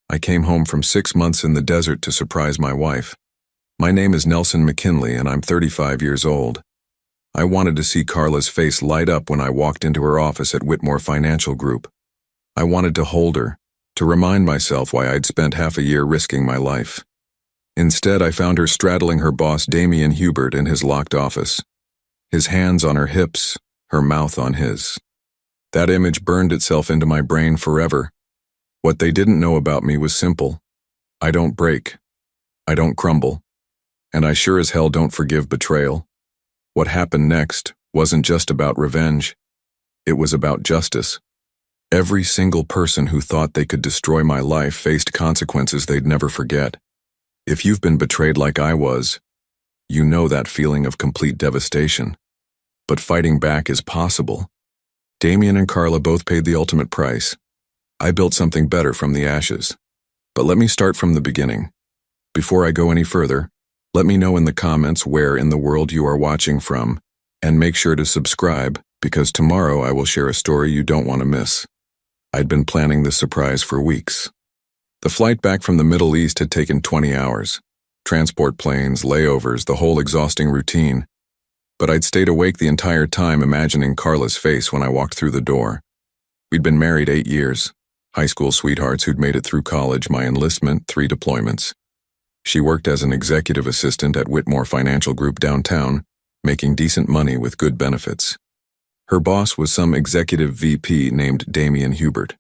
I came home from 6 months in the desert to surprise my wife. My name is Nelson McKinley and I'm 35 years old. I wanted to see Carla's face light up when I walked into her office at Whitmore Financial Group. I wanted to hold her, to remind myself why I'd spent half a year risking my life. Instead, I found her straddling her boss Damian Hubert in his locked office. His hands on her hips, her mouth on his. That image burned itself into my brain forever. What they didn't know about me was simple. I don't break. I don't crumble. And I sure as hell don't forgive betrayal. What happened next wasn't just about revenge. It was about justice. Every single person who thought they could destroy my life faced consequences they'd never forget. If you've been betrayed like I was, you know that feeling of complete devastation. But fighting back is possible. Damian and Carla both paid the ultimate price. I built something better from the ashes. But let me start from the beginning. Before I go any further, let me know in the comments where in the world you are watching from, and make sure to subscribe, because tomorrow I will share a story you don't want to miss. I'd been planning this surprise for weeks. The flight back from the Middle East had taken 20 hours. Transport planes, layovers, the whole exhausting routine. But I'd stayed awake the entire time imagining Carla's face when I walked through the door. We'd been married 8 years. High school sweethearts who'd made it through college, my enlistment, 3 deployments. She worked as an executive assistant at Whitmore Financial Group downtown, making decent money with good benefits. Her boss was some executive VP named Damian Hubert.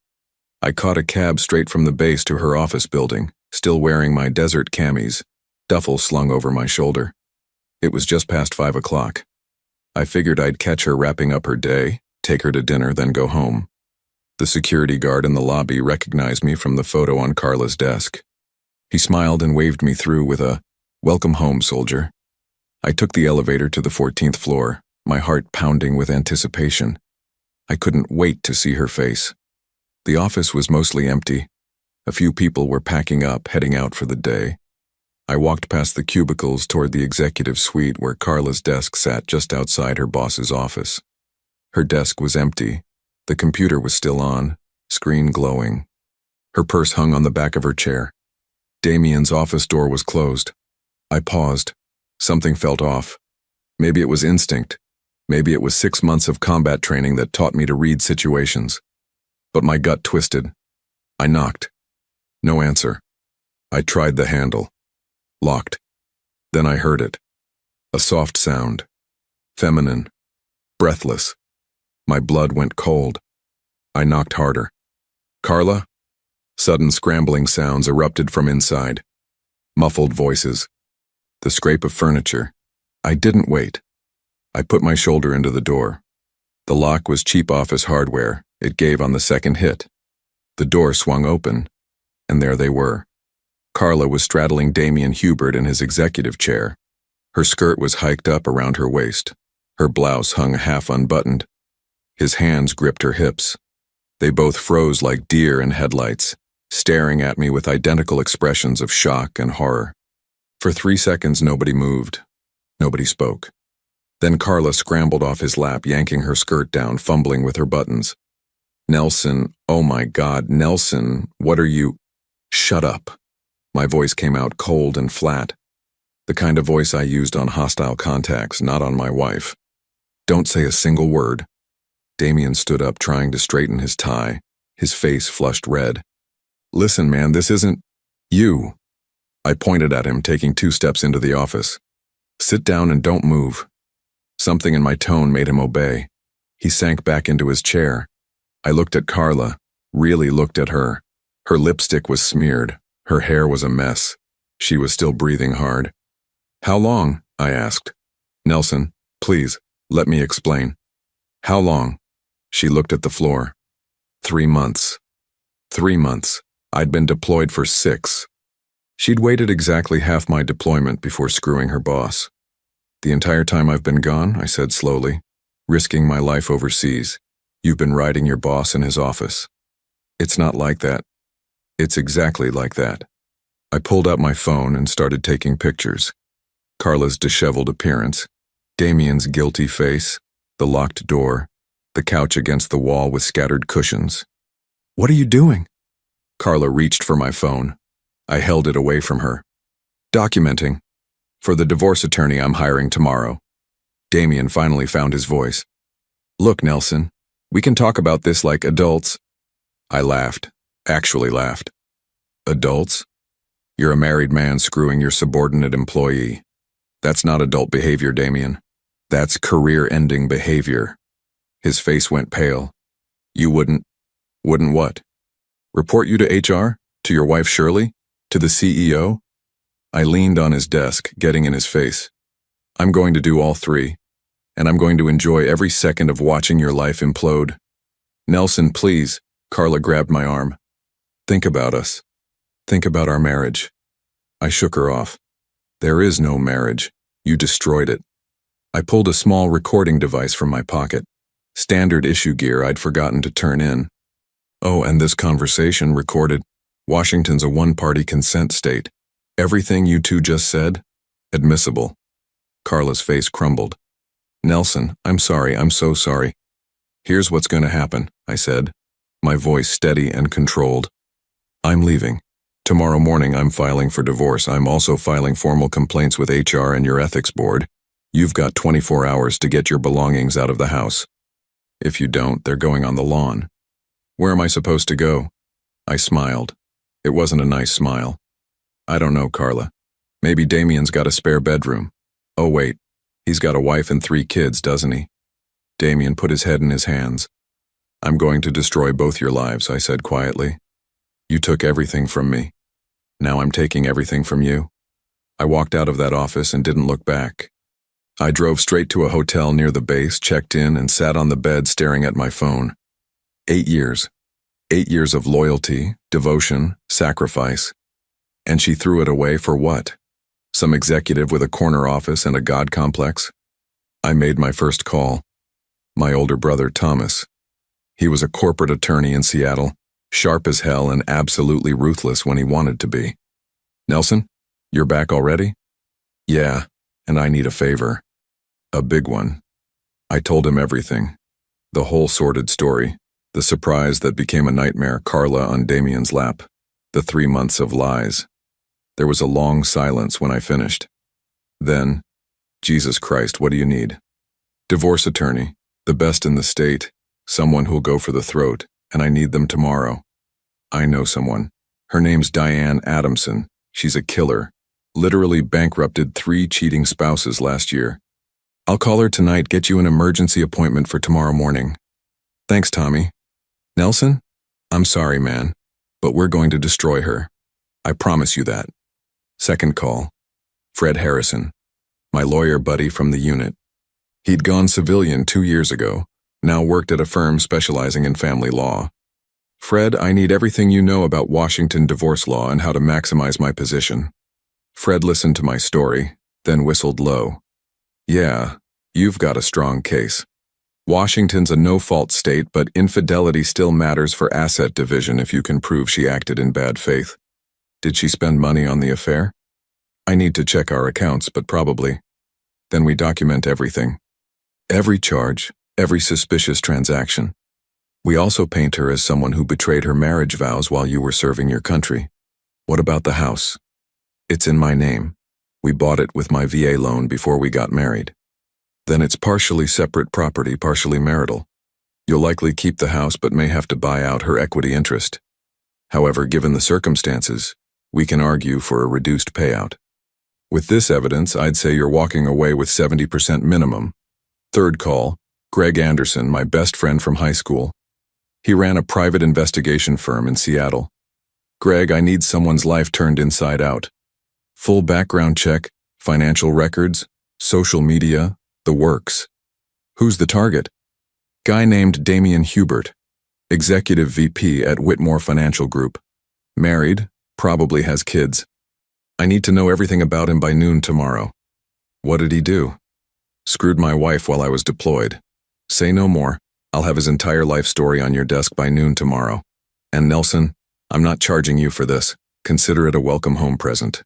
I caught a cab straight from the base to her office building, still wearing my desert camis, duffel slung over my shoulder. It was just past 5 o'clock. I figured I'd catch her wrapping up her day, take her to dinner, then go home. The security guard in the lobby recognized me from the photo on Carla's desk. He smiled and waved me through with a, "Welcome home, soldier." I took the elevator to the 14th floor, my heart pounding with anticipation. I couldn't wait to see her face. The office was mostly empty. A few people were packing up, heading out for the day. I walked past the cubicles toward the executive suite where Carla's desk sat just outside her boss's office. Her desk was empty. The computer was still on, screen glowing. Her purse hung on the back of her chair. Damian's office door was closed. I paused. Something felt off. Maybe it was instinct. Maybe it was 6 months of combat training that taught me to read situations. But my gut twisted. I knocked. No answer. I tried the handle. Locked. Then I heard it. A soft sound. Feminine. Breathless. My blood went cold. I knocked harder. "Carla?" Sudden scrambling sounds erupted from inside. Muffled voices. The scrape of furniture. I didn't wait. I put my shoulder into the door. The lock was cheap office hardware. It gave on the second hit. The door swung open, and there they were. Carla was straddling Damian Hubert in his executive chair. Her skirt was hiked up around her waist. Her blouse hung half unbuttoned. His hands gripped her hips. They both froze like deer in headlights, staring at me with identical expressions of shock and horror. For 3 seconds, nobody moved. Nobody spoke. Then Carla scrambled off his lap, yanking her skirt down, fumbling with her buttons. "Nelson, oh my God, Nelson, what are you—" "Shut up." My voice came out cold and flat. The kind of voice I used on hostile contacts, not on my wife. "Don't say a single word." Damian stood up, trying to straighten his tie. His face flushed red. "Listen, man, this isn't you." I pointed at him, taking 2 steps into the office. "Sit down and don't move." Something in my tone made him obey. He sank back into his chair. I looked at Carla, really looked at her. Her lipstick was smeared. Her hair was a mess. She was still breathing hard. "How long?" I asked. "Nelson, please, let me explain." "How long?" She looked at the floor. 3 months. 3 months. I'd been deployed for 6. She'd waited exactly half my deployment before screwing her boss. "The entire time I've been gone," I said slowly, "risking my life overseas, you've been riding your boss in his office." "It's not like that." "It's exactly like that." I pulled out my phone and started taking pictures. Carla's disheveled appearance, Damian's guilty face, the locked door, the couch against the wall with scattered cushions. "What are you doing?" Carla reached for my phone. I held it away from her. Documenting. For the divorce attorney I'm hiring tomorrow. Damien finally found his voice. Look, Nelson, we can talk about this like adults. I laughed, actually laughed. Adults? You're a married man screwing your subordinate employee. That's not adult behavior, Damien. That's career-ending behavior. His face went pale. You wouldn't what? Report you to HR? To your wife Shirley? To the CEO? I leaned on his desk, getting in his face. I'm going to do all three, and I'm going to enjoy every second of watching your life implode. Nelson, please, Carla grabbed my arm. Think about us. Think about our marriage. I shook her off. There is no marriage. You destroyed it. I pulled a small recording device from my pocket. Standard issue gear I'd forgotten to turn in. Oh, and this conversation recorded. Washington's a one-party consent state. Everything you two just said? Admissible. Carla's face crumbled. Nelson, I'm sorry, I'm so sorry. Here's what's going to happen, I said, my voice steady and controlled. I'm leaving. Tomorrow morning I'm filing for divorce. I'm also filing formal complaints with HR and your ethics board. You've got 24 hours to get your belongings out of the house. If you don't, they're going on the lawn. Where am I supposed to go? I smiled. It wasn't a nice smile. I don't know, Carla. Maybe Damien's got a spare bedroom. Oh wait, he's got a wife and 3 kids, doesn't he? Damien put his head in his hands. I'm going to destroy both your lives, I said quietly. You took everything from me. Now I'm taking everything from you. I walked out of that office and didn't look back. I drove straight to a hotel near the base, checked in, and sat on the bed staring at my phone. 8 years. 8 years of loyalty, devotion, sacrifice. And she threw it away for what? Some executive with a corner office and a God complex? I made my first call. My older brother, Thomas. He was a corporate attorney in Seattle, sharp as hell and absolutely ruthless when he wanted to be. Nelson, you're back already? Yeah, and I need a favor. A big one. I told him everything. The whole sordid story. The surprise that became a nightmare, Carla on Damien's lap. The 3 months of lies. There was a long silence when I finished. Then, Jesus Christ, what do you need? Divorce attorney, the best in the state, someone who'll go for the throat, and I need them tomorrow. I know someone. Her name's Diane Adamson. She's a killer. Literally bankrupted 3 cheating spouses last year. I'll call her tonight, get you an emergency appointment for tomorrow morning. Thanks, Tommy. Nelson? I'm sorry, man, but we're going to destroy her. I promise you that. Second call. Fred Harrison, my lawyer buddy from the unit. He'd gone civilian 2 years ago, now worked at a firm specializing in family law. Fred, I need everything you know about Washington divorce law and how to maximize my position. Fred listened to my story, then whistled low. Yeah, you've got a strong case. Washington's a no-fault state, but infidelity still matters for asset division if you can prove she acted in bad faith. Did she spend money on the affair? I need to check our accounts, but probably. Then we document everything. Every charge, every suspicious transaction. We also paint her as someone who betrayed her marriage vows while you were serving your country. What about the house? It's in my name. We bought it with my VA loan before we got married. Then it's partially separate property, partially marital. You'll likely keep the house but may have to buy out her equity interest. However, given the circumstances, we can argue for a reduced payout. With this evidence, I'd say you're walking away with 70% minimum. Third call, Greg Anderson, my best friend from high school. He ran a private investigation firm in Seattle. Greg, I need someone's life turned inside out. Full background check, financial records, social media, the works. Who's the target? Guy named Damien Hubert, Executive VP at Whitmore Financial Group. Married, probably has kids. I need to know everything about him by noon tomorrow. What did he do? Screwed my wife while I was deployed. Say no more. I'll have his entire life story on your desk by noon tomorrow. And Nelson, I'm not charging you for this. Consider it a welcome home present.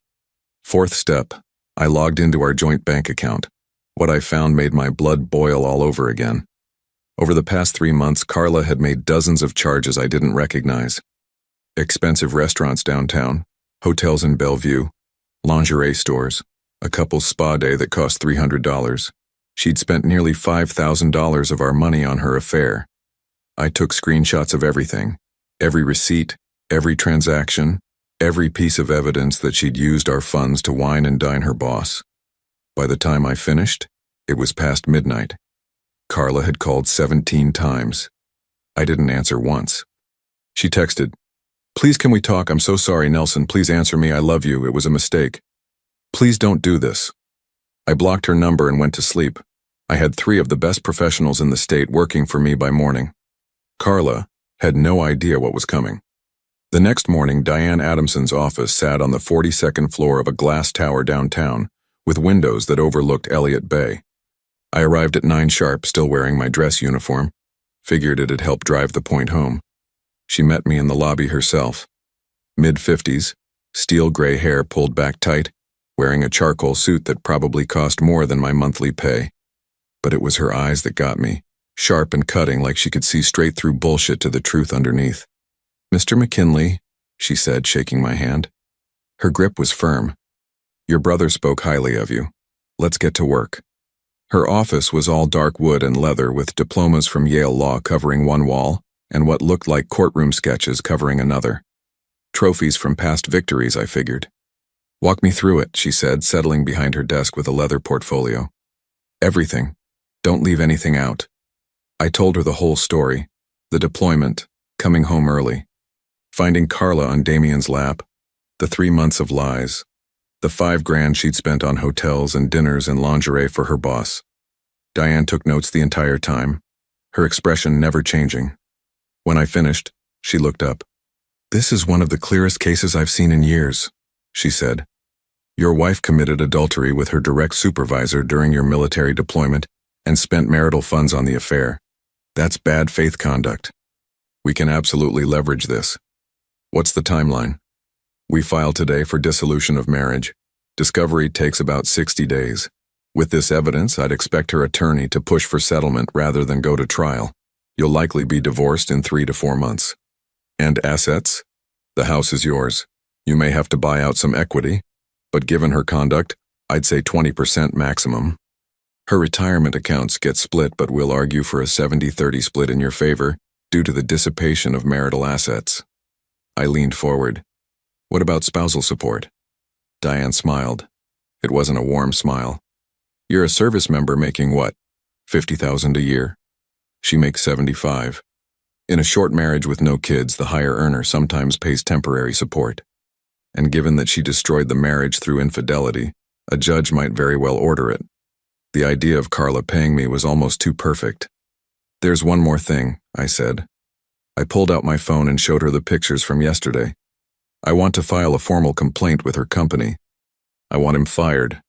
Fourth step, I logged into our joint bank account. What I found made my blood boil all over again. Over the past 3 months, Carla had made dozens of charges I didn't recognize. Expensive restaurants downtown, hotels in Bellevue, lingerie stores, a couple's spa day that cost $300. She'd spent nearly $5,000 of our money on her affair. I took screenshots of everything, every receipt, every transaction, every piece of evidence that she'd used our funds to wine and dine her boss. By the time I finished, it was past midnight. Carla had called 17 times. I didn't answer once. She texted, "Please can we talk? I'm so sorry, Nelson. Please answer me. I love you. It was a mistake. Please don't do this." I blocked her number and went to sleep. I had 3 of the best professionals in the state working for me by morning. Carla had no idea what was coming. The next morning, Diane Adamson's office sat on the 42nd floor of a glass tower downtown with windows that overlooked Elliott Bay. I arrived at 9 sharp, still wearing my dress uniform. Figured it'd help drive the point home. She met me in the lobby herself. Mid-50s, steel gray hair pulled back tight, wearing a charcoal suit that probably cost more than my monthly pay. But it was her eyes that got me, sharp and cutting like she could see straight through bullshit to the truth underneath. "Mr. McKinley," she said, shaking my hand. Her grip was firm. "Your brother spoke highly of you. Let's get to work." Her office was all dark wood and leather with diplomas from Yale Law covering one wall and what looked like courtroom sketches covering another. Trophies from past victories, I figured. "Walk me through it," she said, settling behind her desk with a leather portfolio. "Everything. Don't leave anything out." I told her the whole story, the deployment, coming home early, finding Carla on Damien's lap, the 3 months of lies, the $5,000 she'd spent on hotels and dinners and lingerie for her boss. Diane took notes the entire time, her expression never changing. When I finished, she looked up. "This is one of the clearest cases I've seen in years," she said. "Your wife committed adultery with her direct supervisor during your military deployment and spent marital funds on the affair. That's bad faith conduct. We can absolutely leverage this. What's the timeline? We file today for dissolution of marriage. Discovery takes about 60 days. With this evidence, I'd expect her attorney to push for settlement rather than go to trial. You'll likely be divorced in 3 to 4 months. And assets? The house is yours. You may have to buy out some equity, but given her conduct, I'd say 20% maximum. Her retirement accounts get split, but we'll argue for a 70-30 split in your favor due to the dissipation of marital assets." I leaned forward. "What about spousal support?" Diane smiled. It wasn't a warm smile. "You're a service member making what, 50,000 a year? She makes 75. In a short marriage with no kids, the higher earner sometimes pays temporary support. And given that she destroyed the marriage through infidelity, a judge might very well order it. The idea of Carla paying me was almost too perfect. "There's one more thing," I said. I pulled out my phone and showed her the pictures from yesterday. "I want to file a formal complaint with her company. I want him fired."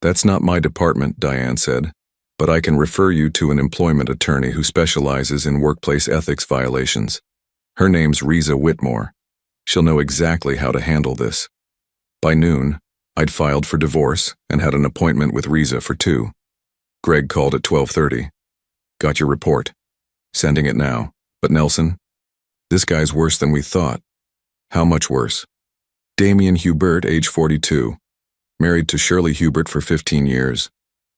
"That's not my department," Diane said, "but I can refer you to an employment attorney who specializes in workplace ethics violations. Her name's Riza Whitmore. She'll know exactly how to handle this." By noon, I'd filed for divorce and had an appointment with Riza for 2. Greg called at 12:30. "Got your report. Sending it now. But Nelson, this guy's worse than we thought." "How much worse?" "Damien Hubert, age 42. Married to Shirley Hubert for 15 years.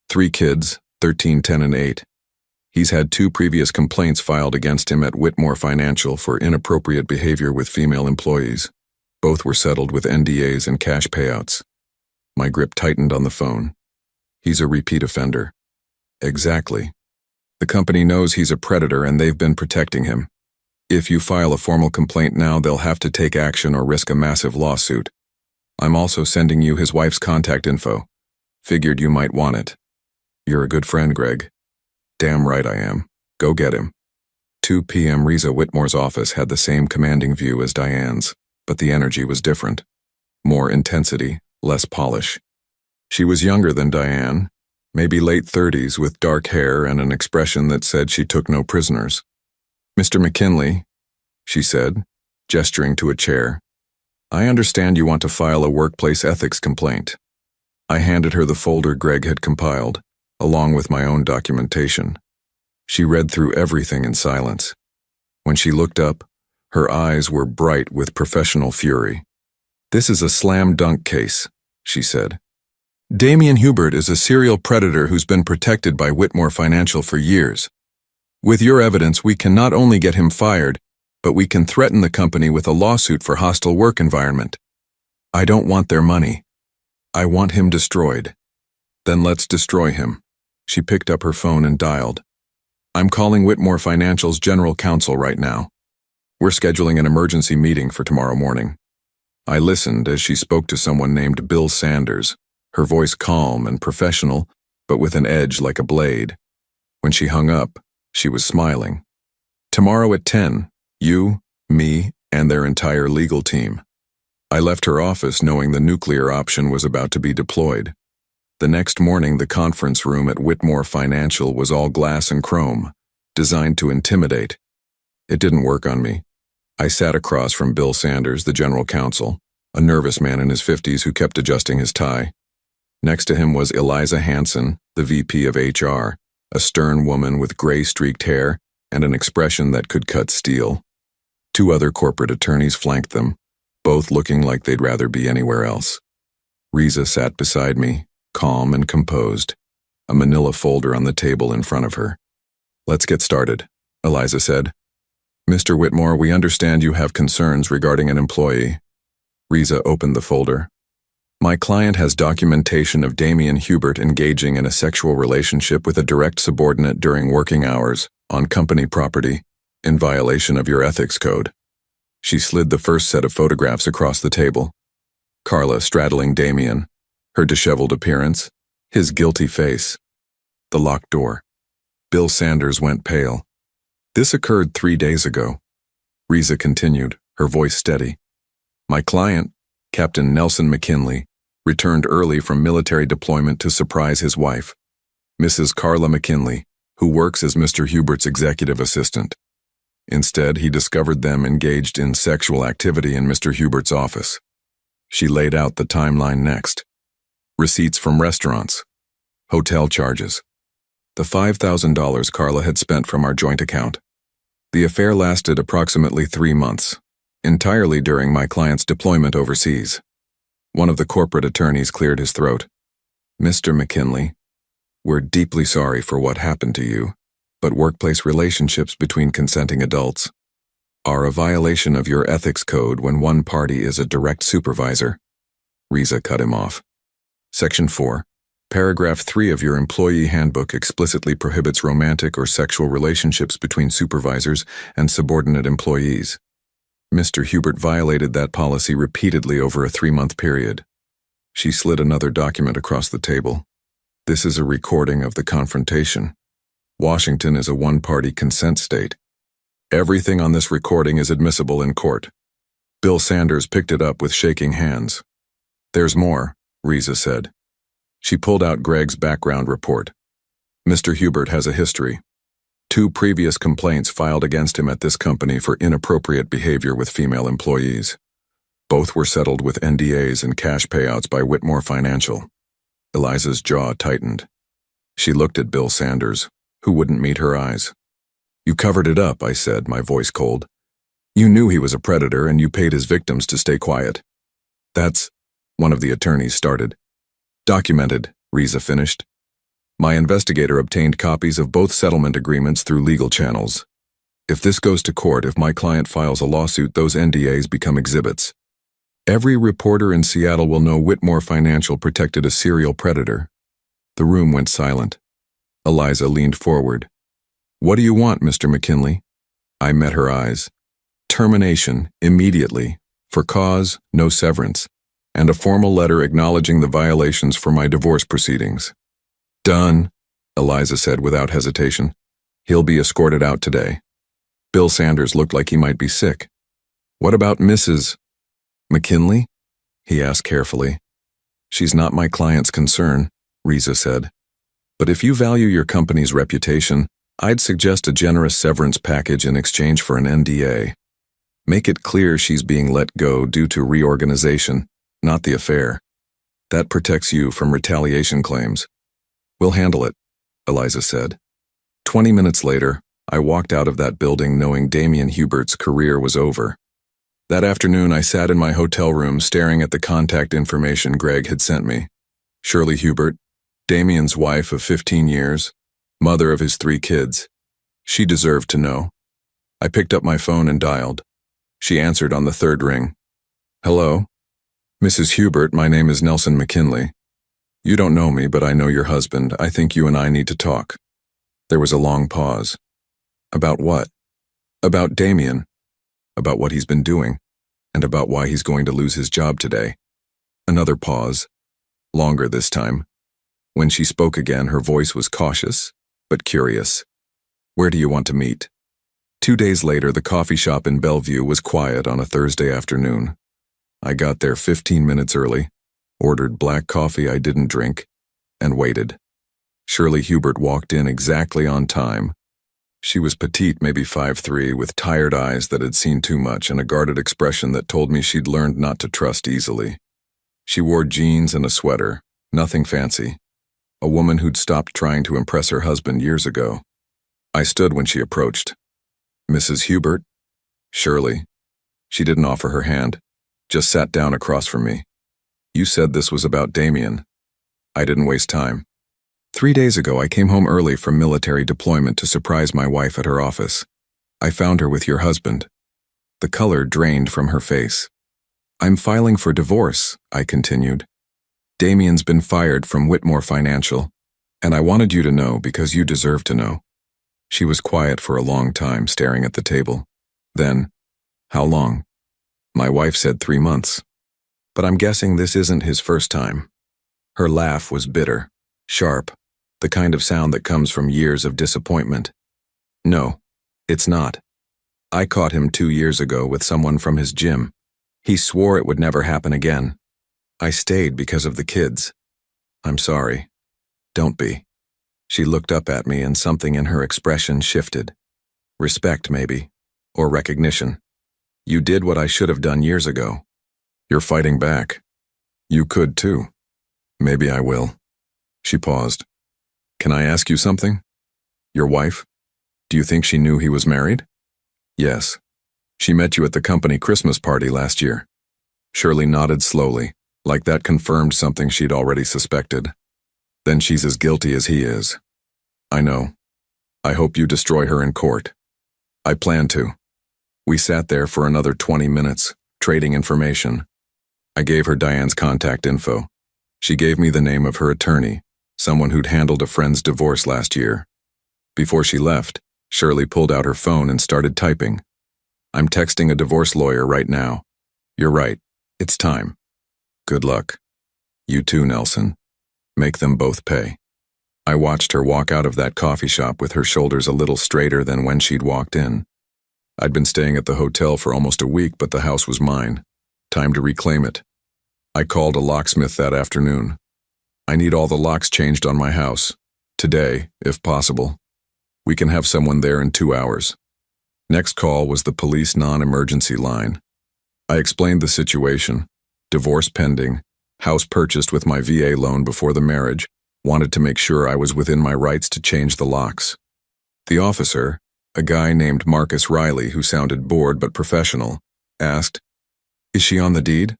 3 kids, 13, 10, and 8. He's had 2 previous complaints filed against him at Whitmore Financial for inappropriate behavior with female employees. Both were settled with NDAs and cash payouts." My grip tightened on the phone. "He's a repeat offender." "Exactly. The company knows he's a predator and they've been protecting him. If you file a formal complaint now, they'll have to take action or risk a massive lawsuit. I'm also sending you his wife's contact info. Figured you might want it." "You're a good friend, Greg." "Damn right I am. Go get him." 2 p.m. Riza Whitmore's office had the same commanding view as Diane's, but the energy was different. More intensity, less polish. She was younger than Diane, maybe late 30s with dark hair and an expression that said she took no prisoners. "Mr. McKinley," she said, gesturing to a chair, "I understand you want to file a workplace ethics complaint." I handed her the folder Greg had compiled, along with my own documentation. She read through everything in silence. When she looked up, Her eyes were bright with professional fury. "This is a slam-dunk case," she said. "Damian Hubert is a serial predator who's been protected by Whitmore Financial for years. With your evidence, we can not only get him fired, but we can threaten the company with a lawsuit for hostile work environment. I don't want their money. I want him destroyed." "Then let's destroy him." She picked up her phone and dialed. "I'm calling Whitmore Financial's general counsel right now. We're scheduling an emergency meeting for tomorrow morning." I listened as she spoke to someone named Bill Sanders, her voice calm and professional, but with an edge like a blade. When she hung up, she was smiling. "Tomorrow at 10, you, me, and their entire legal team." I left her office knowing the nuclear option was about to be deployed. The next morning, the conference room at Whitmore Financial was all glass and chrome, designed to intimidate. It didn't work on me. I sat across from Bill Sanders, the general counsel, a nervous man in his 50s who kept adjusting his tie. Next to him was Eliza Hansen, the VP of HR, a stern woman with gray-streaked hair and an expression that could cut steel. Two other corporate attorneys flanked them, both looking like they'd rather be anywhere else. Riza sat beside me, calm and composed, a manila folder on the table in front of her. "Let's get started," Eliza said. "Mr. Whitmore, we understand you have concerns regarding an employee." Riza opened the folder. "My client has documentation of Damian Hubert engaging in a sexual relationship with a direct subordinate during working hours, on company property, in violation of your ethics code." She slid the first set of photographs across the table. Carla straddling Damian, her disheveled appearance, his guilty face. The locked door. Bill Sanders went pale. "This occurred 3 days ago." Riza continued, her voice steady. "My client, Captain Nelson McKinley, returned early from military deployment to surprise his wife, Mrs. Carla McKinley, who works as Mr. Hubert's executive assistant. Instead, he discovered them engaged in sexual activity in Mr. Hubert's office." She laid out the timeline next. Receipts from restaurants. Hotel charges. The $5,000 Carla had spent from our joint account. The affair lasted approximately 3 months, entirely during my client's deployment overseas. One of the corporate attorneys cleared his throat. "Mr. McKinley, we're deeply sorry for what happened to you, but workplace relationships between consenting adults are a violation of your ethics code when one party is a direct supervisor." Riza cut him off. "Section 4. Paragraph 3 of your employee handbook explicitly prohibits romantic or sexual relationships between supervisors and subordinate employees. Mr. Hubert violated that policy repeatedly over a 3-month period." She slid another document across the table. "This is a recording of the confrontation. Washington is a one-party consent state. Everything on this recording is admissible in court." Bill Sanders picked it up with shaking hands. "There's more," Riza said. She pulled out Greg's background report. "Mr. Hubert has a history. 2 previous complaints filed against him at this company for inappropriate behavior with female employees. Both were settled with NDAs and cash payouts by Whitmore Financial." Eliza's jaw tightened. She looked at Bill Sanders, who wouldn't meet her eyes. "You covered it up," I said, my voice cold. "You knew he was a predator and you paid his victims to stay quiet." "That's," one of the attorneys started. "Documented," Riza finished. "My investigator obtained copies of both settlement agreements through legal channels. If this goes to court, if my client files a lawsuit, those NDAs become exhibits. Every reporter in Seattle will know Whitmore Financial protected a serial predator." The room went silent. Eliza leaned forward. "What do you want, Mr. McKinley?" I met her eyes. "Termination, immediately, for cause, no severance, and a formal letter acknowledging the violations for my divorce proceedings." "Done," Eliza said without hesitation. "He'll be escorted out today." Bill Sanders looked like he might be sick. "What about Mrs. McKinley?" he asked carefully. "She's not my client's concern," Riza said. "But if you value your company's reputation, I'd suggest a generous severance package in exchange for an NDA. Make it clear she's being let go due to reorganization, not the affair. That protects you from retaliation claims." "We'll handle it," Eliza said. 20 minutes later, I walked out of that building knowing Damien Hubert's career was over. That afternoon, I sat in my hotel room staring at the contact information Greg had sent me. Shirley Hubert, Damien's wife of 15 years, mother of his 3 kids. She deserved to know. I picked up my phone and dialed. She answered on the 3rd ring. Hello? Mrs. Hubert, my name is Nelson McKinley. You don't know me, but I know your husband. I think you and I need to talk. There was a long pause. About what? About Damien. About what he's been doing. And about why he's going to lose his job today. Another pause. Longer this time. When she spoke again, her voice was cautious, but curious. Where do you want to meet? 2 days later, the coffee shop in Bellevue was quiet on a Thursday afternoon. I got there 15 minutes early, ordered black coffee I didn't drink, and waited. Shirley Hubert walked in exactly on time. She was petite, maybe 5'3", with tired eyes that had seen too much and a guarded expression that told me she'd learned not to trust easily. She wore jeans and a sweater, nothing fancy. A woman who'd stopped trying to impress her husband years ago. I stood when she approached. Mrs. Hubert? Shirley. She didn't offer her hand, just sat down across from me. You said this was about Damien. I didn't waste time. 3 days ago, I came home early from military deployment to surprise my wife at her office. I found her with your husband. The color drained from her face. I'm filing for divorce, I continued. Damien's been fired from Whitmore Financial, and I wanted you to know because you deserve to know. She was quiet for a long time, staring at the table. Then, how long? My wife said 3 months. But I'm guessing this isn't his first time. Her laugh was bitter, sharp, the kind of sound that comes from years of disappointment. No, it's not. I caught him 2 years ago with someone from his gym. He swore it would never happen again. I stayed because of the kids. I'm sorry. Don't be. She looked up at me and something in her expression shifted. Respect, maybe, or recognition. You did what I should have done years ago. You're fighting back. You could too. Maybe I will. She paused. Can I ask you something? Your wife? Do you think she knew he was married? Yes. She met you at the company Christmas party last year. Shirley nodded slowly, like that confirmed something she'd already suspected. Then she's as guilty as he is. I know. I hope you destroy her in court. I plan to. We sat there for another 20 minutes, trading information. I gave her Diane's contact info. She gave me the name of her attorney, someone who'd handled a friend's divorce last year. Before she left, Shirley pulled out her phone and started typing. I'm texting a divorce lawyer right now. You're right. It's time. Good luck. You too, Nelson. Make them both pay. I watched her walk out of that coffee shop with her shoulders a little straighter than when she'd walked in. I'd been staying at the hotel for almost a week, but the house was mine. Time to reclaim it. I called a locksmith that afternoon. I need all the locks changed on my house. Today, if possible. We can have someone there in 2 hours. Next call was the police non-emergency line. I explained the situation. Divorce pending. House purchased with my VA loan before the marriage. Wanted to make sure I was within my rights to change the locks. The officer, a guy named Marcus Riley who sounded bored but professional, asked, Is she on the deed?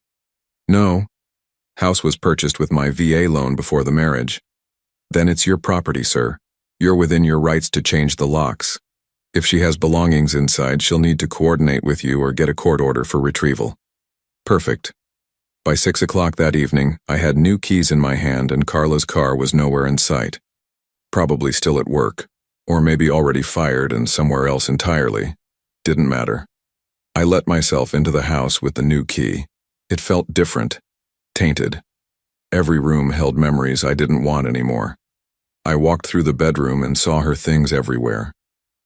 No. House was purchased with my VA loan before the marriage. Then it's your property, sir. You're within your rights to change the locks. If she has belongings inside, she'll need to coordinate with you or get a court order for retrieval. Perfect. By 6 o'clock that evening, I had new keys in my hand and Carla's car was nowhere in sight. Probably still at work, or maybe already fired and somewhere else entirely. Didn't matter. I let myself into the house with the new key. It felt different, tainted. Every room held memories I didn't want anymore. I walked through the bedroom and saw her things everywhere.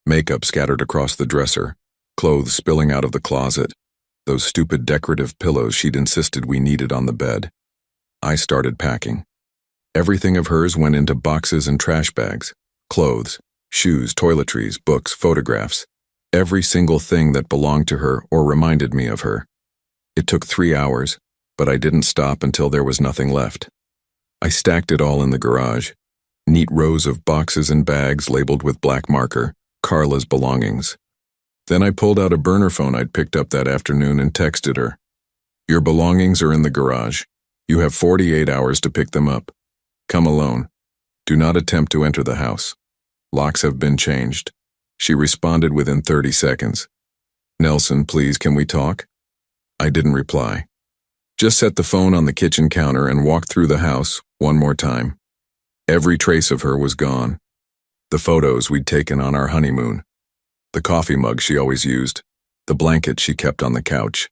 Makeup scattered across the dresser, clothes spilling out of the closet, those stupid decorative pillows she'd insisted we needed on the bed. I started packing. Everything of hers went into boxes and trash bags. Clothes, shoes, toiletries, books, photographs. Every single thing that belonged to her or reminded me of her. It took 3 hours, but I didn't stop until there was nothing left. I stacked it all in the garage. Neat rows of boxes and bags labeled with black marker, Carla's belongings. Then I pulled out a burner phone I'd picked up that afternoon and texted her. Your belongings are in the garage. You have 48 hours to pick them up. Come alone. Do not attempt to enter the house. Locks have been changed. She responded within 30 seconds. Nelson, please, can we talk? I didn't reply. Just set the phone on the kitchen counter and walked through the house one more time. Every trace of her was gone. The photos we'd taken on our honeymoon. The coffee mug she always used. The blanket she kept on the couch.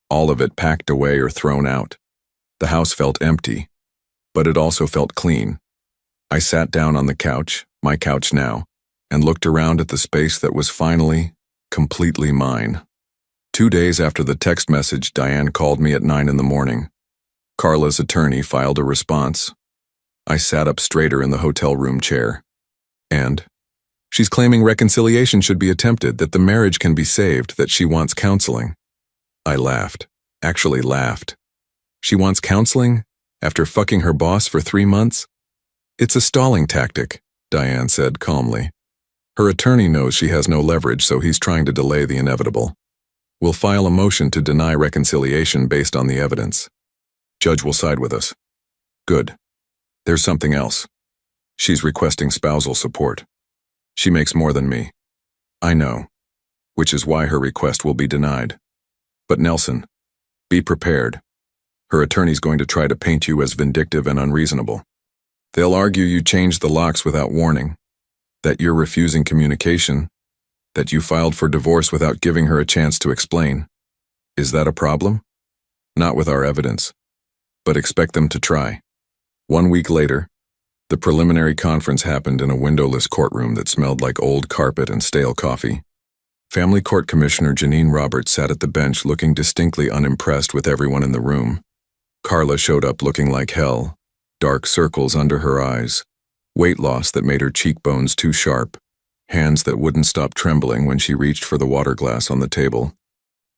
All of it packed away or thrown out. The house felt empty, but it also felt clean. I sat down on the couch, my couch now, and looked around at the space that was finally, completely mine. 2 days after the text message, Diane called me at 9 in the morning. Carla's attorney filed a response. I sat up straighter in the hotel room chair. And she's claiming reconciliation should be attempted, that the marriage can be saved, that she wants counseling. I laughed. Actually laughed. She wants counseling? After fucking her boss for 3 months? It's a stalling tactic, Diane said calmly. Her attorney knows she has no leverage, so he's trying to delay the inevitable. We'll file a motion to deny reconciliation based on the evidence. Judge will side with us. Good. There's something else. She's requesting spousal support. She makes more than me. I know, which is why her request will be denied. But Nelson, be prepared. Her attorney's going to try to paint you as vindictive and unreasonable. They'll argue you changed the locks without warning, that you're refusing communication, that you filed for divorce without giving her a chance to explain. Is that a problem? Not with our evidence, but expect them to try. 1 week later, the preliminary conference happened in a windowless courtroom that smelled like old carpet and stale coffee. Family Court Commissioner Janine Roberts sat at the bench looking distinctly unimpressed with everyone in the room. Carla showed up looking like hell, dark circles under her eyes, weight loss that made her cheekbones too sharp, hands that wouldn't stop trembling when she reached for the water glass on the table.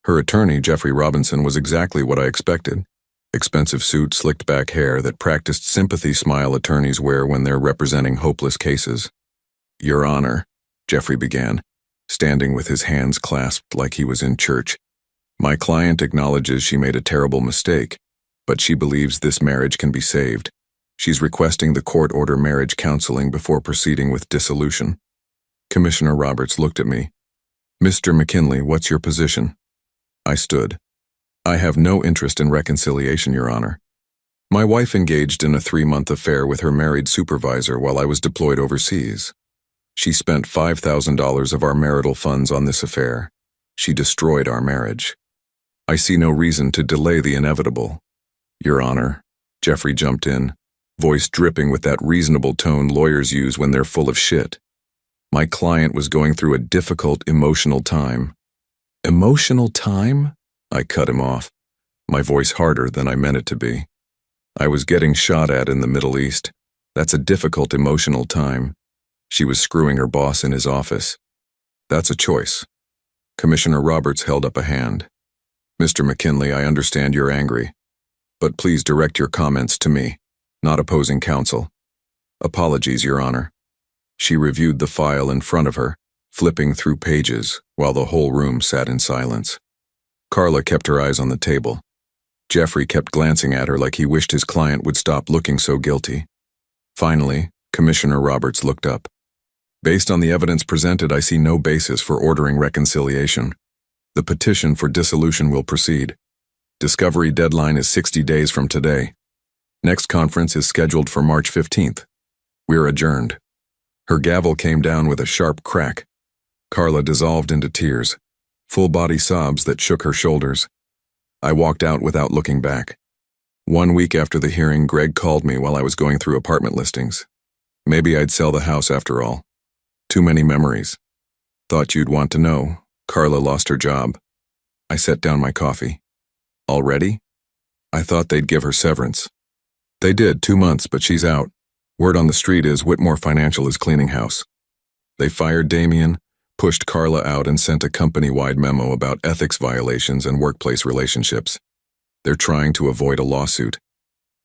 Her attorney, Jeffrey Robinson, was exactly what I expected. Expensive suit, slicked back hair, that practiced sympathy smile attorneys wear when they're representing hopeless cases. Your Honor, Jeffrey began, standing with his hands clasped like he was in church. My client acknowledges she made a terrible mistake, but she believes this marriage can be saved. She's requesting the court order marriage counseling before proceeding with dissolution. Commissioner Roberts looked at me. Mr. McKinley, what's your position? I stood. I have no interest in reconciliation, Your Honor. My wife engaged in a 3-month affair with her married supervisor while I was deployed overseas. She spent $5,000 of our marital funds on this affair. She destroyed our marriage. I see no reason to delay the inevitable. Your Honor, Jeffrey jumped in, voice dripping with that reasonable tone lawyers use when they're full of shit. My client was going through a difficult emotional time. Emotional time? I cut him off, my voice harder than I meant it to be. I was getting shot at in the Middle East. That's a difficult emotional time. She was screwing her boss in his office. That's a choice. Commissioner Roberts held up a hand. Mr. McKinley, I understand you're angry, but please direct your comments to me, not opposing counsel. Apologies, Your Honor. She reviewed the file in front of her, flipping through pages while the whole room sat in silence. Carla kept her eyes on the table. Jeffrey kept glancing at her like he wished his client would stop looking so guilty. Finally, Commissioner Roberts looked up. Based on the evidence presented, I see no basis for ordering reconciliation. The petition for dissolution will proceed. Discovery deadline is 60 days from today. Next conference is scheduled for March 15th. We're adjourned. Her gavel came down with a sharp crack. Carla dissolved into tears, full-body sobs that shook her shoulders. I walked out without looking back. 1 week after the hearing, Greg called me while I was going through apartment listings. Maybe I'd sell the house after all. Too many memories. Thought you'd want to know. Carla lost her job. I set down my coffee. Already? I thought they'd give her severance. They did, 2 months, but she's out. Word on the street is Whitmore Financial is cleaning house. They fired Damien, pushed Carla out, and sent a company-wide memo about ethics violations and workplace relationships. They're trying to avoid a lawsuit.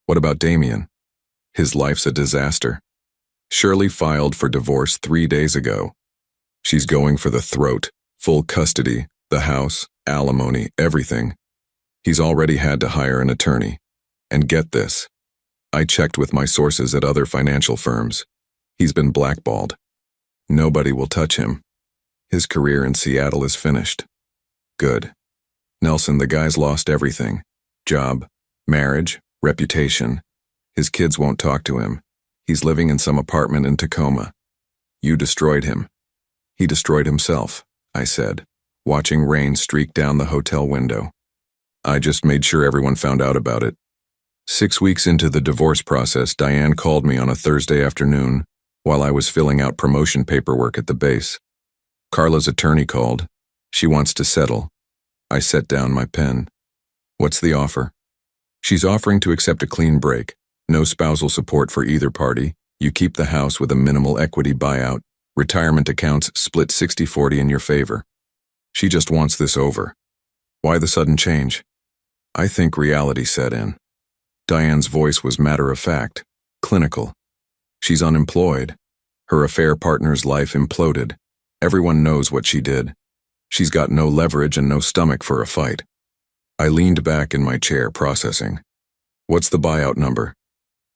What about Damien? His life's a disaster. Shirley filed for divorce 3 days ago. She's going for the throat, full custody, the house, alimony, everything. He's already had to hire an attorney. And get this. I checked with my sources at other financial firms. He's been blackballed. Nobody will touch him. His career in Seattle is finished. Good. Nelson, the guy's lost everything. Job, marriage, reputation. His kids won't talk to him. He's living in some apartment in Tacoma. You destroyed him. He destroyed himself, I said, watching rain streak down the hotel window. I just made sure everyone found out about it. 6 weeks into the divorce process, Diane called me on a Thursday afternoon while I was filling out promotion paperwork at the base. Carla's attorney called. She wants to settle. I set down my pen. What's the offer? She's offering to accept a clean break. No spousal support for either party. You keep the house with a minimal equity buyout. Retirement accounts split 60-40 in your favor. She just wants this over. Why the sudden change? I think reality set in. Diane's voice was matter-of-fact, clinical. She's unemployed. Her affair partner's life imploded. Everyone knows what she did. She's got no leverage and no stomach for a fight. I leaned back in my chair, processing. What's the buyout number?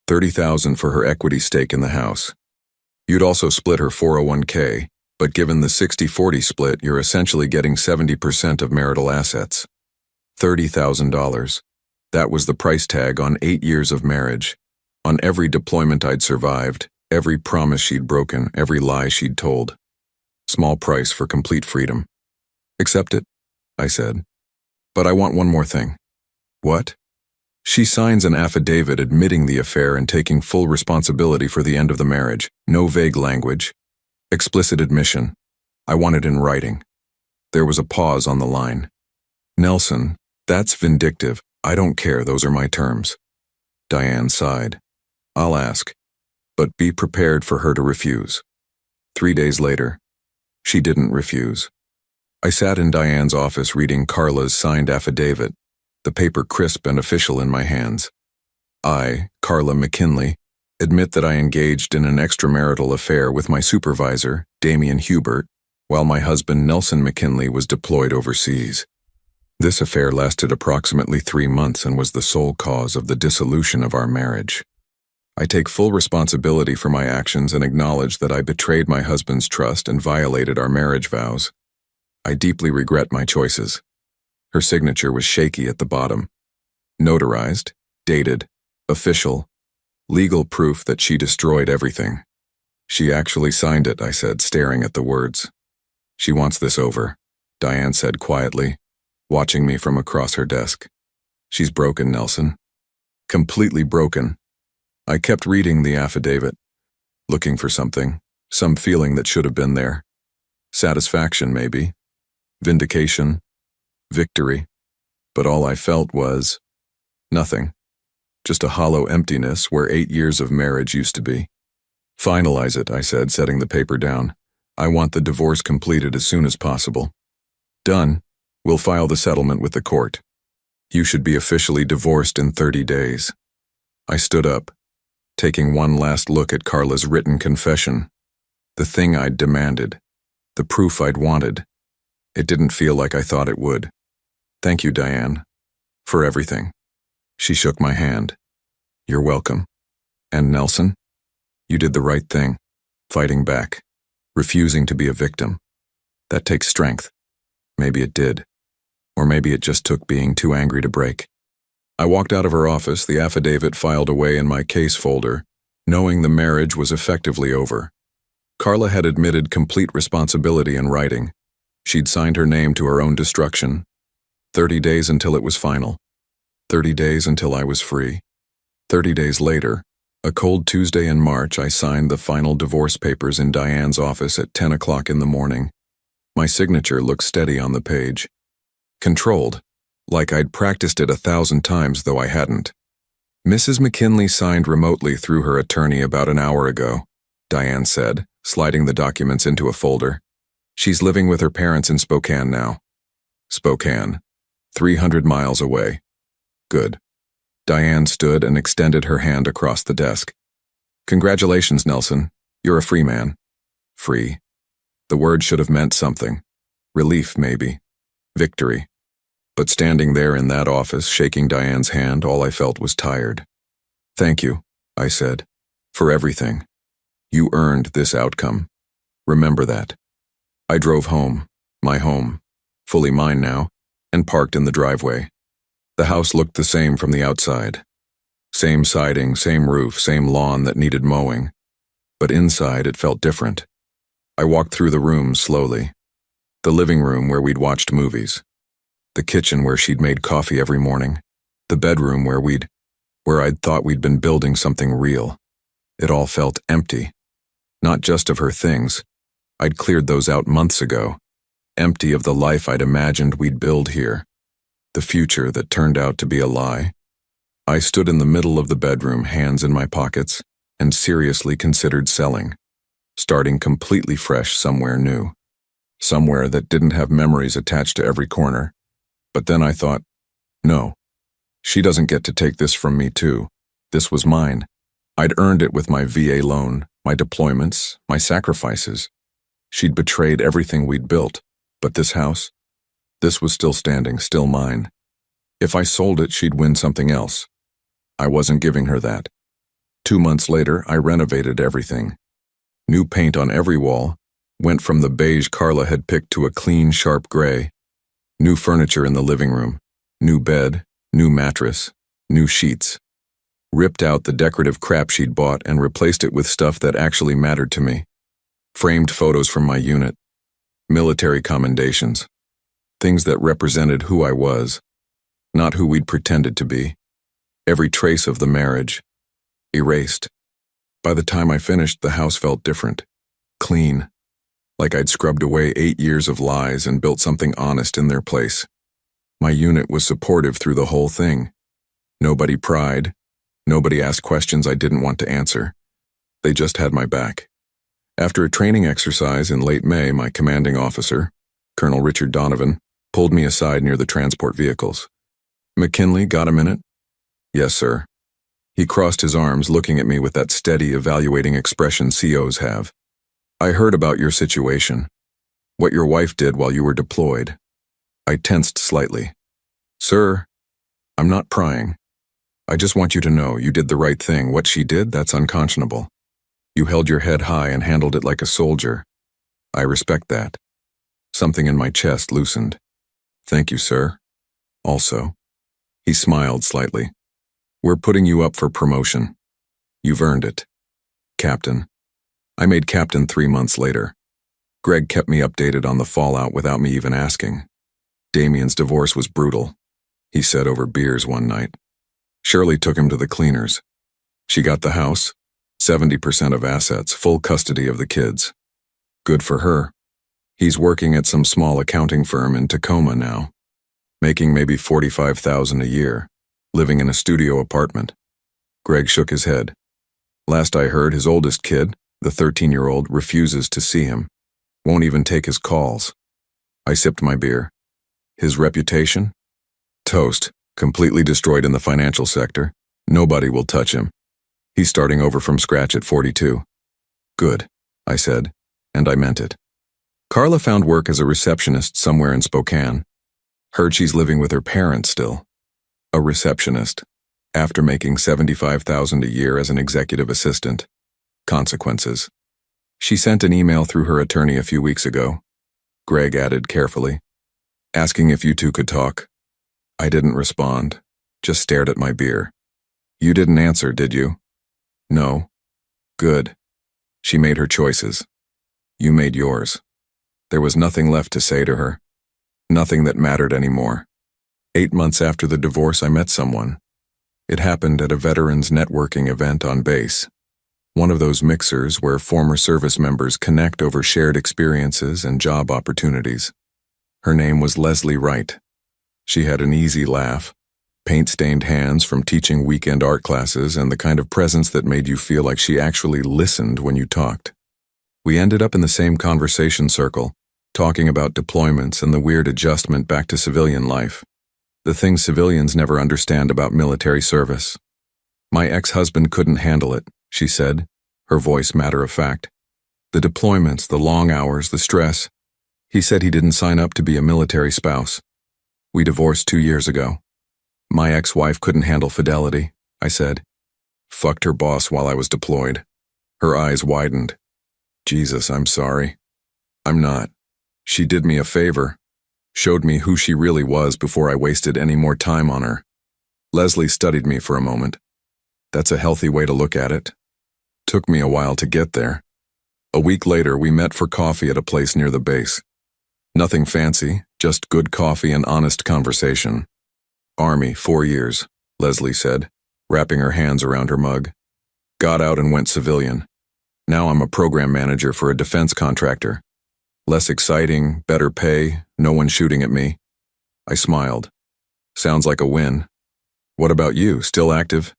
$30,000 for her equity stake in the house. You'd also split her 401k, but given the 60-40 split, you're essentially getting 70% of marital assets. $30,000. That was the price tag on 8 years of marriage, on every deployment I'd survived, every promise she'd broken, every lie she'd told. Small price for complete freedom. Accept it, I said. But I want one more thing. What? She signs an affidavit admitting the affair and taking full responsibility for the end of the marriage. No vague language. Explicit admission. I want it in writing. There was a pause on the line. Nelson, that's vindictive. I don't care, those are my terms. Diane sighed. I'll ask. But be prepared for her to refuse. 3 days later, she didn't refuse. I sat in Diane's office reading Carla's signed affidavit, the paper crisp and official in my hands. I, Carla McKinley, admit that I engaged in an extramarital affair with my supervisor, Damian Hubert, while my husband Nelson McKinley was deployed overseas. This affair lasted approximately 3 months and was the sole cause of the dissolution of our marriage. I take full responsibility for my actions and acknowledge that I betrayed my husband's trust and violated our marriage vows. I deeply regret my choices. Her signature was shaky at the bottom. Notarized, dated, official, legal proof that she destroyed everything. She actually signed it, I said, staring at the words. She wants this over, Diane said quietly, watching me from across her desk. She's broken, Nelson. Completely broken. I kept reading the affidavit, looking for something, some feeling that should have been there. Satisfaction, maybe. Vindication. Victory. But all I felt was nothing. Just a hollow emptiness where 8 years of marriage used to be. Finalize it, I said, setting the paper down. I want the divorce completed as soon as possible. Done. We'll file the settlement with the court. You should be officially divorced in 30 days. I stood up, taking one last look at Carla's written confession. The thing I'd demanded. The proof I'd wanted. It didn't feel like I thought it would. Thank you, Diane, for everything. She shook my hand. You're welcome. And Nelson? You did the right thing, fighting back, refusing to be a victim. That takes strength. Maybe it did. Or maybe it just took being too angry to break. I walked out of her office, the affidavit filed away in my case folder, knowing the marriage was effectively over. Carla had admitted complete responsibility in writing. She'd signed her name to her own destruction. 30 days until it was final. 30 days until I was free. 30 days later, a cold Tuesday in March, I signed the final divorce papers in Diane's office at 10 o'clock in the morning. My signature looked steady on the page. Controlled, like I'd practiced it 1,000 times, though I hadn't. Mrs. McKinley signed remotely through her attorney about an hour ago, Diane said, sliding the documents into a folder. She's living with her parents in Spokane now. Spokane, 300 miles away. Good. Diane stood and extended her hand across the desk. Congratulations, Nelson. You're a free man. Free. The word should have meant something. Relief, maybe. Victory. But standing there in that office, shaking Diane's hand, all I felt was tired. "Thank you," I said, "for everything. You earned this outcome. Remember that." I drove home, my home, fully mine now, and parked in the driveway. The house looked the same from the outside. Same siding, same roof, same lawn that needed mowing. But inside it felt different. I walked through the rooms slowly. The living room where we'd watched movies. The kitchen where she'd made coffee every morning. The bedroom where I'd thought we'd been building something real. It all felt empty. Not just of her things. I'd cleared those out months ago. Empty of the life I'd imagined we'd build here. The future that turned out to be a lie. I stood in the middle of the bedroom, hands in my pockets, and seriously considered selling. Starting completely fresh somewhere new. Somewhere that didn't have memories attached to every corner. But then I thought, no. She doesn't get to take this from me too. This was mine. I'd earned it with my VA loan, my deployments, my sacrifices. She'd betrayed everything we'd built, but this house? This was still standing, still mine. If I sold it, she'd win something else. I wasn't giving her that. 2 months later, I renovated everything. New paint on every wall, went from the beige Carla had picked to a clean, sharp gray. New furniture in the living room, new bed, new mattress, new sheets. Ripped out the decorative crap she'd bought and replaced it with stuff that actually mattered to me. Framed photos from my unit. Military commendations. Things that represented who I was, not who we'd pretended to be. Every trace of the marriage. Erased. By the time I finished, the house felt different. Clean. Like I'd scrubbed away 8 years of lies and built something honest in their place. My unit was supportive through the whole thing. Nobody pried. Nobody asked questions I didn't want to answer. They just had my back. After a training exercise in late May, my commanding officer, Colonel Richard Donovan, pulled me aside near the transport vehicles. "McKinley, got a minute?" "Yes, sir." He crossed his arms, looking at me with that steady, evaluating expression COs have. "I heard about your situation. What your wife did while you were deployed." I tensed slightly. "Sir, I'm not prying. I just want you to know you did the right thing. What she did, that's unconscionable. You held your head high and handled it like a soldier. I respect that." Something in my chest loosened. "Thank you, sir. Also." He smiled slightly. "We're putting you up for promotion. You've earned it. Captain." I made captain 3 months later. Greg kept me updated on the fallout without me even asking. Damien's divorce was brutal, he said over beers one night. Shirley took him to the cleaners. She got the house, 70% of assets, full custody of the kids. Good for her. He's working at some small accounting firm in Tacoma now, making maybe $45,000 a year, living in a studio apartment. Greg shook his head. Last I heard, his oldest kid, the 13-year-old, refuses to see him, won't even take his calls. I sipped my beer. His reputation? Toast, completely destroyed in the financial sector. Nobody will touch him. He's starting over from scratch at 42. Good, I said, and I meant it. Carla found work as a receptionist somewhere in Spokane. Heard she's living with her parents still. A receptionist, after making $75,000 a year as an executive assistant. Consequences. She sent an email through her attorney a few weeks ago. Greg added carefully, asking if you two could talk. I didn't respond, just stared at my beer. You didn't answer, did you? No. Good. She made her choices. You made yours. There was nothing left to say to her. Nothing that mattered anymore. 8 months after the divorce, I met someone. It happened at a veterans networking event on base. One of those mixers where former service members connect over shared experiences and job opportunities. Her name was Leslie Wright. She had an easy laugh, paint-stained hands from teaching weekend art classes, and the kind of presence that made you feel like she actually listened when you talked. We ended up in the same conversation circle, talking about deployments and the weird adjustment back to civilian life. The things civilians never understand about military service. My ex-husband couldn't handle it, she said, her voice matter of fact. The deployments, the long hours, the stress. He said he didn't sign up to be a military spouse. We divorced 2 years ago. My ex-wife couldn't handle fidelity, I said. Fucked her boss while I was deployed. Her eyes widened. Jesus, I'm sorry. I'm not. She did me a favor. Showed me who she really was before I wasted any more time on her. Leslie studied me for a moment. That's a healthy way to look at it. Took me a while to get there. A week later, we met for coffee at a place near the base. Nothing fancy, just good coffee and honest conversation. Army, 4 years, Leslie said, wrapping her hands around her mug. Got out and went civilian. Now I'm a program manager for a defense contractor. Less exciting, better pay, no one shooting at me. I smiled. Sounds like a win. What about you, still active?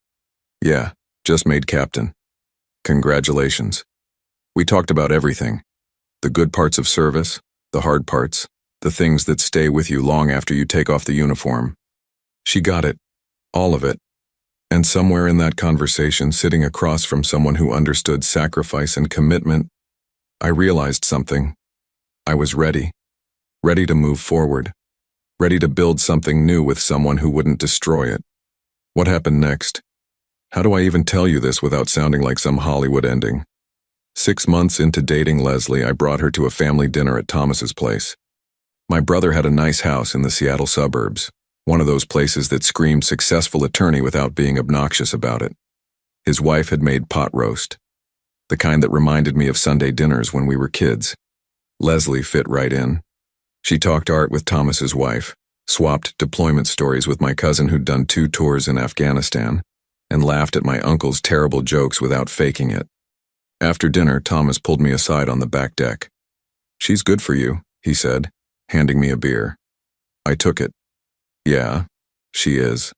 Yeah, just made captain. Congratulations. We talked about everything. The good parts of service, the hard parts, the things that stay with you long after you take off the uniform. She got it. All of it. And somewhere in that conversation, sitting across from someone who understood sacrifice and commitment, I realized something. I was ready. Ready to move forward. Ready to build something new with someone who wouldn't destroy it. What happened next? How do I even tell you this without sounding like some Hollywood ending? 6 months into dating Leslie, I brought her to a family dinner at Thomas's place. My brother had a nice house in the Seattle suburbs, one of those places that screams successful attorney without being obnoxious about it. His wife had made pot roast, the kind that reminded me of Sunday dinners when we were kids. Leslie fit right in. She talked art with Thomas's wife, swapped deployment stories with my cousin who'd done 2 tours in Afghanistan, and laughed at my uncle's terrible jokes without faking it. After dinner, Thomas pulled me aside on the back deck. She's good for you, he said, handing me a beer. I took it. Yeah, she is.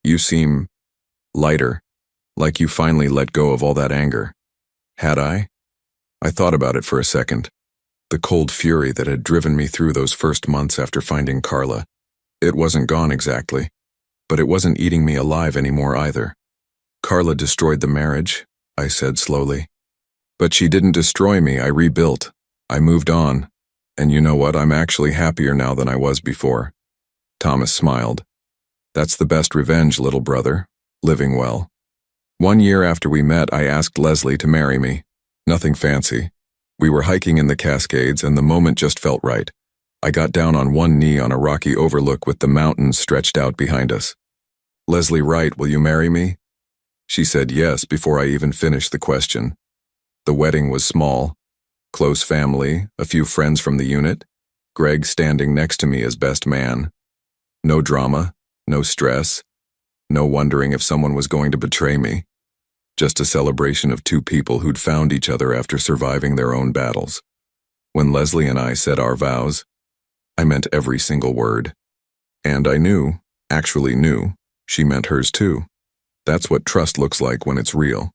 You seem lighter, like you finally let go of all that anger. Had I? I thought about it for a second. The cold fury that had driven me through those first months after finding Carla. It wasn't gone exactly, but it wasn't eating me alive anymore either. Carla destroyed the marriage, I said slowly. But she didn't destroy me, I rebuilt. I moved on. And you know what, I'm actually happier now than I was before. Thomas smiled. That's the best revenge, little brother. Living well. 1 year after we met, I asked Leslie to marry me. Nothing fancy. We were hiking in the Cascades and the moment just felt right. I got down on one knee on a rocky overlook with the mountains stretched out behind us. Leslie Wright, will you marry me? She said yes before I even finished the question. The wedding was small. Close family, a few friends from the unit, Greg standing next to me as best man. No drama, no stress, no wondering if someone was going to betray me. Just a celebration of 2 people who'd found each other after surviving their own battles. When Leslie and I said our vows, I meant every single word. And I knew, actually knew, she meant hers too. That's what trust looks like when it's real.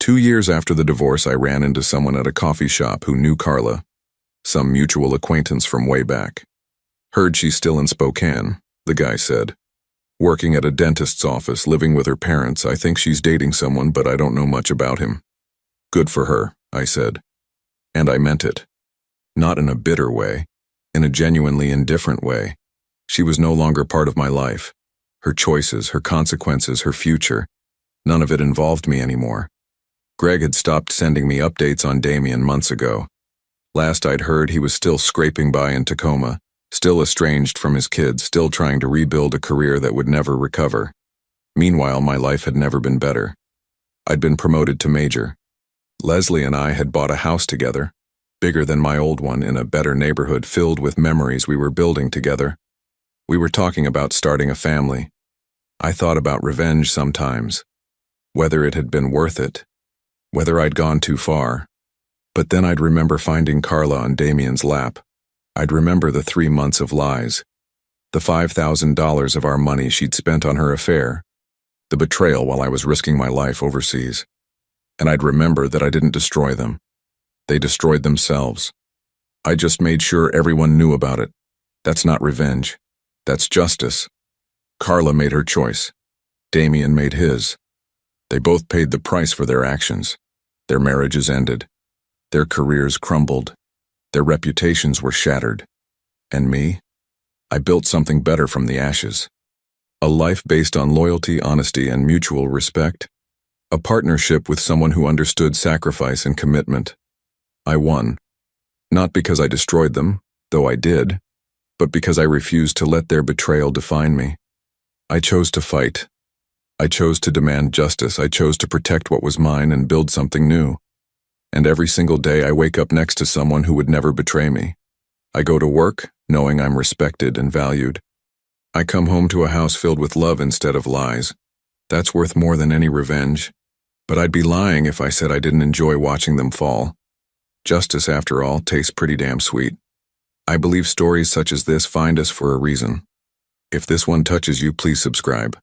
2 years after the divorce, I ran into someone at a coffee shop who knew Carla, some mutual acquaintance from way back. Heard she's still in Spokane, the guy said. Working at a dentist's office, living with her parents. I think she's dating someone, but I don't know much about him. Good for her, I said. And I meant it. Not in a bitter way, in a genuinely indifferent way. She was no longer part of my life. Her choices, her consequences, her future. None of it involved me anymore. Greg had stopped sending me updates on Damien months ago. Last I'd heard, he was still scraping by in Tacoma, still estranged from his kids, still trying to rebuild a career that would never recover. Meanwhile, my life had never been better. I'd been promoted to major. Leslie and I had bought a house together, bigger than my old one, in a better neighborhood filled with memories we were building together. We were talking about starting a family. I thought about revenge sometimes, whether it had been worth it, whether I'd gone too far. But then I'd remember finding Carla on Damien's lap. I'd remember the 3 months of lies, the $5,000 of our money she'd spent on her affair, the betrayal while I was risking my life overseas. And I'd remember that I didn't destroy them. They destroyed themselves. I just made sure everyone knew about it. That's not revenge. That's justice. Carla made her choice. Damien made his. They both paid the price for their actions. Their marriages ended. Their careers crumbled. Their reputations were shattered. And me? I built something better from the ashes. A life based on loyalty, honesty, and mutual respect. A partnership with someone who understood sacrifice and commitment. I won. Not because I destroyed them, though I did, but because I refused to let their betrayal define me. I chose to fight. I chose to demand justice. I chose to protect what was mine and build something new. And every single day I wake up next to someone who would never betray me. I go to work, knowing I'm respected and valued. I come home to a house filled with love instead of lies. That's worth more than any revenge. But I'd be lying if I said I didn't enjoy watching them fall. Justice, after all, tastes pretty damn sweet. I believe stories such as this find us for a reason. If this one touches you, please subscribe.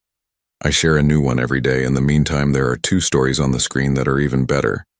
I share a new one every day. In the meantime, there are 2 stories on the screen that are even better.